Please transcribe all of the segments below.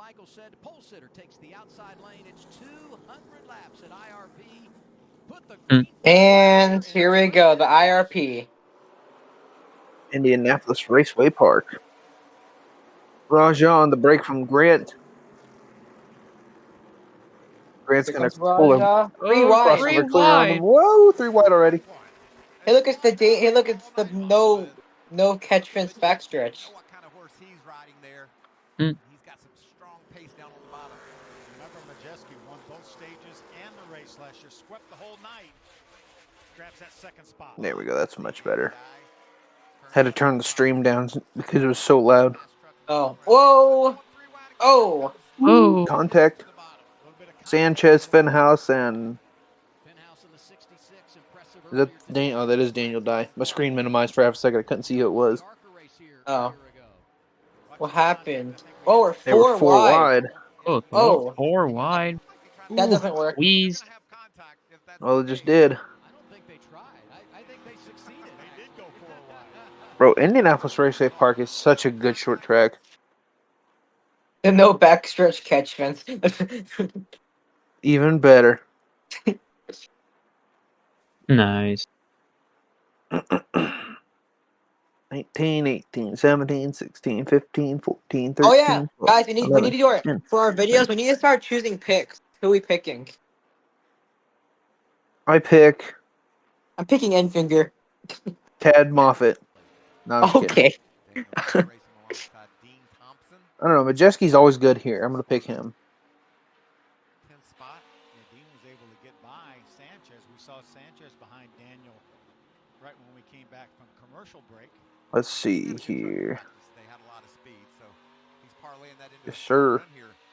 Michael said, pole sitter takes the outside lane. It's 200 laps at IRP. Put the green And here we go, the IRP. Indianapolis Raceway Park. Raja on the break from Grant. Grant's Here going comes to pull him. Raja. Three wide. Crossover clear on him. Whoa, 3 wide already. Hey, look, it's the no catch fence backstretch. Know what kind of horse he's riding there. Mm. He's got some strong pace down on the bottom. Remember, Majeski won both stages and the race last year. Swept the whole night. Grabs that second spot. There we go. That's much better. Had to turn the stream down because it was so loud. Oh. Whoa. Oh. Oh. Contact. Sanchez, Fenhouse, and... Is that Daniel? Oh, that is Daniel Dye. My screen minimized for half a second. I couldn't see who it was. Oh. What happened? Oh, we're They were 4 wide. Oh, 4 wide. That doesn't work. Squeezed. Well, it just did. Bro, Indianapolis Raceway Park is such a good short track. And no backstretch catch fence. Even better. Nice. 19, 18, 17, 16, 15, 14, 13. Oh yeah, 12, guys, we need 11, to do our 10. for our videos. We need to start choosing picks. Who are we picking? I pick I'm picking Enfinger. Tad Moffitt. No, I'm just kidding. Okay. I don't know. Majeski's always good here. I'm going to pick him. 10th spot. Dean was able to get by Sanchez. We saw Sanchez behind Daniel right when we came back from commercial break. Let's see here. They had a lot of speed, so he's parlaying that into Yes, sir. Is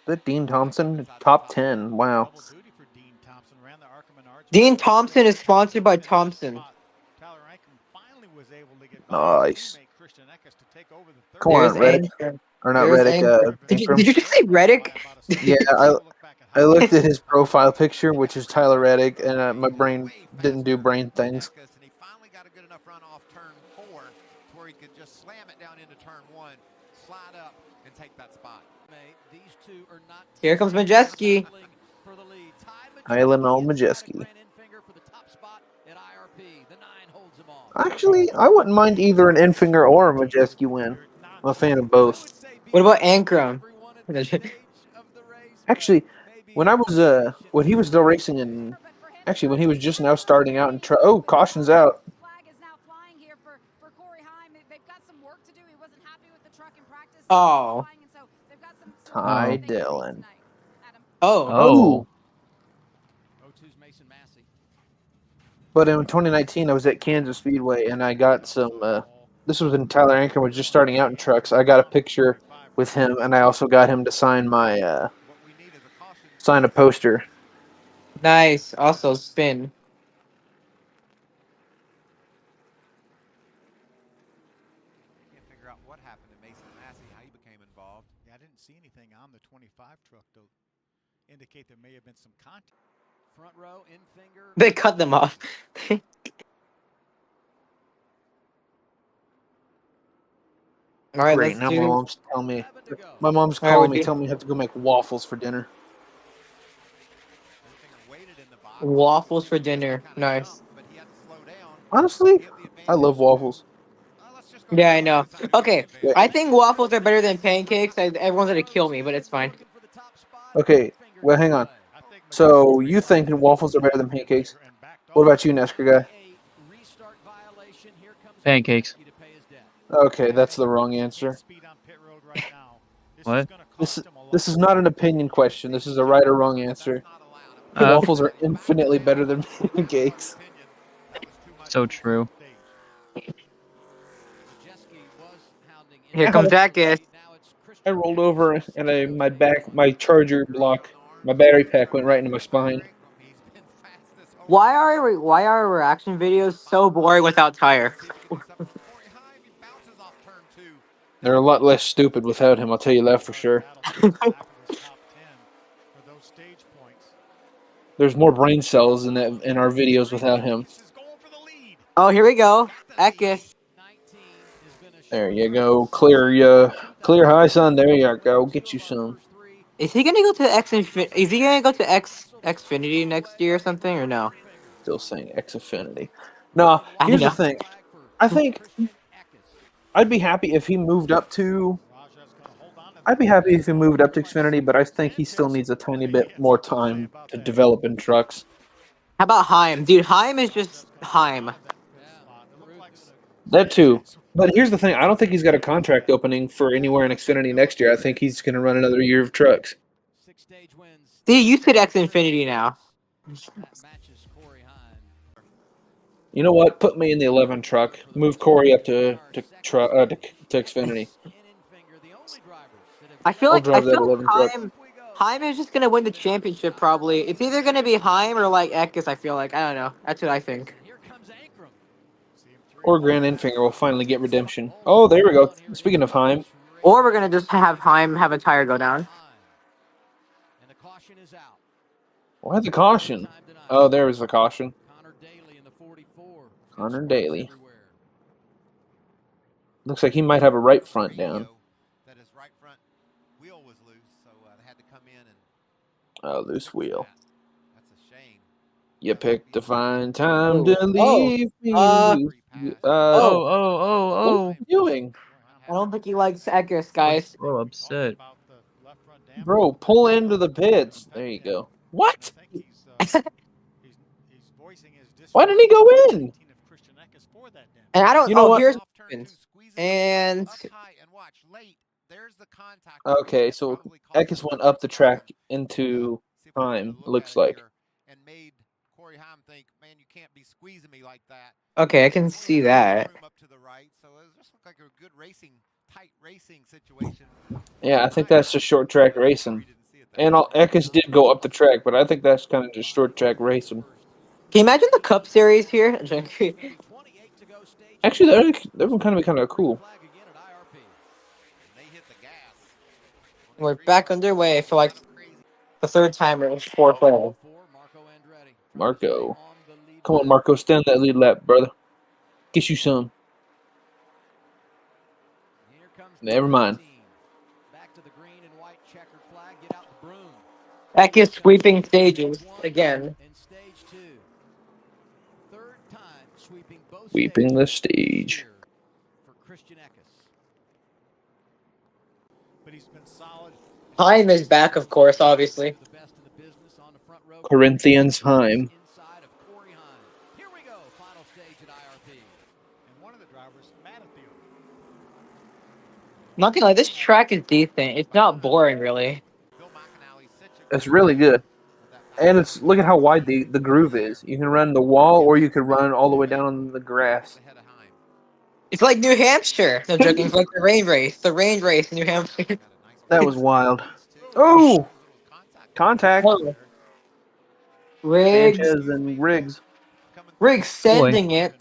that Dean Thompson? Top 10. Wow. Double duty for Dean Thompson. Ran the Arkham Arch. Dean Thompson is sponsored by Thompson. Tyler Rankin finally was able to get by Nice. Christian Eckes to take over the third. Come on, There's Reddick. Anchor. Or not There's Reddick. Anchor. Did you just say Reddick? Yeah, I looked at his profile picture, which is Tyler Reddick, and my brain didn't do brain things. And he finally got a good enough run off turn 4 to where he could just slam it down into turn 1, slide up, and take that spot. These two are not Here comes Majeski. for the lead. Island on Majeski. For the top spot at IRP. The 9 holds him off. Actually, I wouldn't mind either an Enfinger or a Majeski win. I'm a fan of both. What about Ankrum? Actually, when he was still racing in, actually when he was just now starting out and oh, caution's out. Oh. Ty Dillon. Oh. But in 2019, I was at Kansas Speedway and I got some. This was when Tyler Ankrum was just starting out in trucks. I got a picture with him, and I also got him to sign my sign a poster. Nice. Also spin. Can't figure out what happened to Mason Massey, how he became involved. Yeah, I didn't see anything on the 25 truck to indicate there may have been some contact. Front row, in finger. They cut them off. All right, Great. let's Now do. my mom's calling me, telling me I have to go make waffles for dinner. Waffles for dinner. Nice. Honestly, I love waffles. Yeah, I know. Okay, I think waffles are better than pancakes. Everyone's gonna kill me, but it's fine. Okay, well, hang on. So you think waffles are better than pancakes? What about you, NASCAR guy? Pancakes. Okay, that's the wrong answer. What? This is not an opinion question. This is a right or wrong answer. Waffles are infinitely better than pancakes. So true. Here comes Jackass. I rolled over and my charger block, my battery pack went right into my spine. Why are reaction videos so boring without Tire? They're a lot less stupid without him, I'll tell you that for sure. There's more brain cells in our videos without him. Oh, here we go. Eckes. There you go. Clear high sun. There you go. Get you some. Is he gonna go to Is he gonna go to Xfinity next year or something, or no? Still saying Xfinity. No, I here's the know. thing. I think I'd be happy if he moved up to. I'd be happy if he moved up to Xfinity, but I think he still needs a tiny bit more time to develop in trucks. How about Heim, dude? Heim is just Heim. That too. But here's the thing: I don't think he's got a contract opening for anywhere in Xfinity next year. I think he's going to run another year of trucks. See, you said Xfinity now. You know what? Put me in the 11 truck. Move Corey up to Xfinity. I feel I'll like drive that 11 truck. Heim is just gonna win the championship probably. It's either gonna be Heim or like Eckes. I feel like I don't know. That's what I think. Or Grant Enfinger will finally get redemption. Oh, there we go. Speaking of Heim, Or we're gonna just have Heim have a tire go down. why the caution? Oh, there was the caution. Connor Daly. Looks like he might have a right front down. That his right front wheel was loose, so they had to come in and. Oh, loose wheel. That's a shame. You picked the fine time to leave me. Oh, What are you doing? I don't think he likes Eckes, guys. So upset. Bro, pull into the pits. There you go. What? Why didn't he go in? And I don't. You know what? Here's and Okay, so Eckes went up the track into Heim, looks like. And made Corey Heim think, man, you can't be squeezing me like that. okay, I can see that. Up to the right, so it just looked like a good tight racing situation. Yeah, I think that's just short track racing. And Eckes did go up the track, but I think that's kind of just short track racing. Can you imagine the Cup Series here? Actually, that would kind of cool. We're back underway for like the third time or fourth time. Marco. Come on, Marco. Stand that lead lap, brother. Get you some. Never mind. Eckes sweeping stages again. Sweeping the stage. Heim is back, of course, obviously. Corinthians Heim. Here we go, final stage at IRP. And one of the drivers, Matthew. Not gonna lie, this track is decent. It's not boring, really. It's really good. And it's look at how wide the groove is. You can run the wall or you could run all the way down on the grass. It's like New Hampshire. No joking, it's like the rain race. The rain race in New Hampshire. That was wild. Oh! Contact. Oh. Riggs. Sanchez and Riggs. Riggs sending it.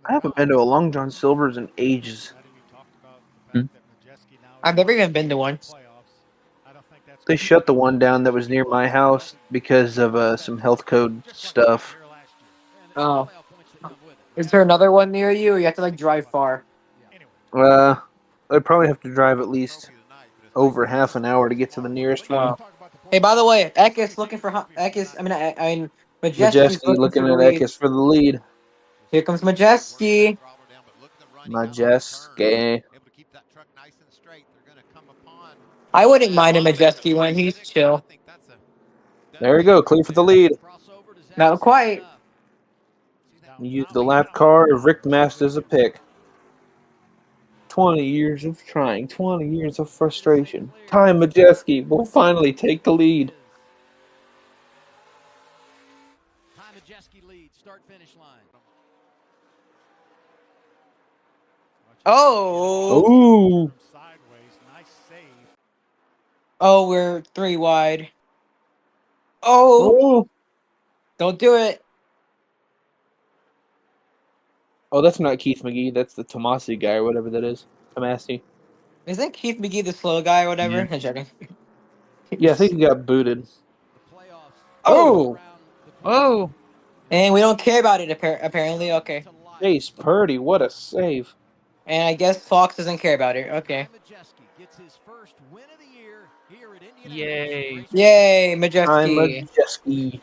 I haven't been to a Long John Silver's in ages. I've never even been to one. They shut the one down that was near my house because of some health code stuff. Oh. Is there another one near you, or you have to like drive far? I'd probably have to drive at least over half an hour to get to the nearest one. Hey, by the way, Eckes looking for Eckes. I mean, Majeski's Majeski looking at Eckes for the lead. Here comes Majeski. Majeski. I wouldn't mind a Majeski when he's chill. There we go, clear for the lead. Not quite. You use the lap car of Rick Mast as a pick. 20 years of trying, 20 years of frustration. Ty Majeski will finally take the lead. Ty Majeski leads, start finish line. Oh. Ooh. Oh, we're 3 wide. Oh. Don't do it. Oh, that's not Keith McGee. That's the Tomasi guy or whatever that is. Tomasi. Isn't Keith McGee the slow guy or whatever? Yeah. I'm joking. Yeah, I think he got booted. Oh. Oh. And we don't care about it, apparently. Okay. Chase Purdy, what a save. And I guess Fox doesn't care about it. Okay. gets his first win of the year here at Indianapolis. Yay. Yay, I'm Majeski. Majeski.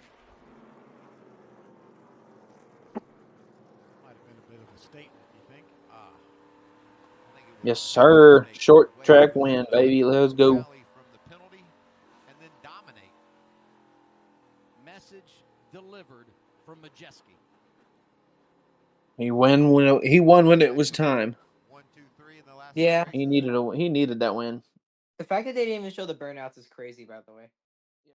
Might have been a bit of a statement, you think? I think it was Yes, a sir. mistake. Short Way track to win, baby. Let's go. rally from the penalty and then dominate. Message delivered from Majeski. He won when it was time. 1, 2, 3 in the last Yeah. three He races. needed that win. The fact that they didn't even show the burnouts is crazy, by the way.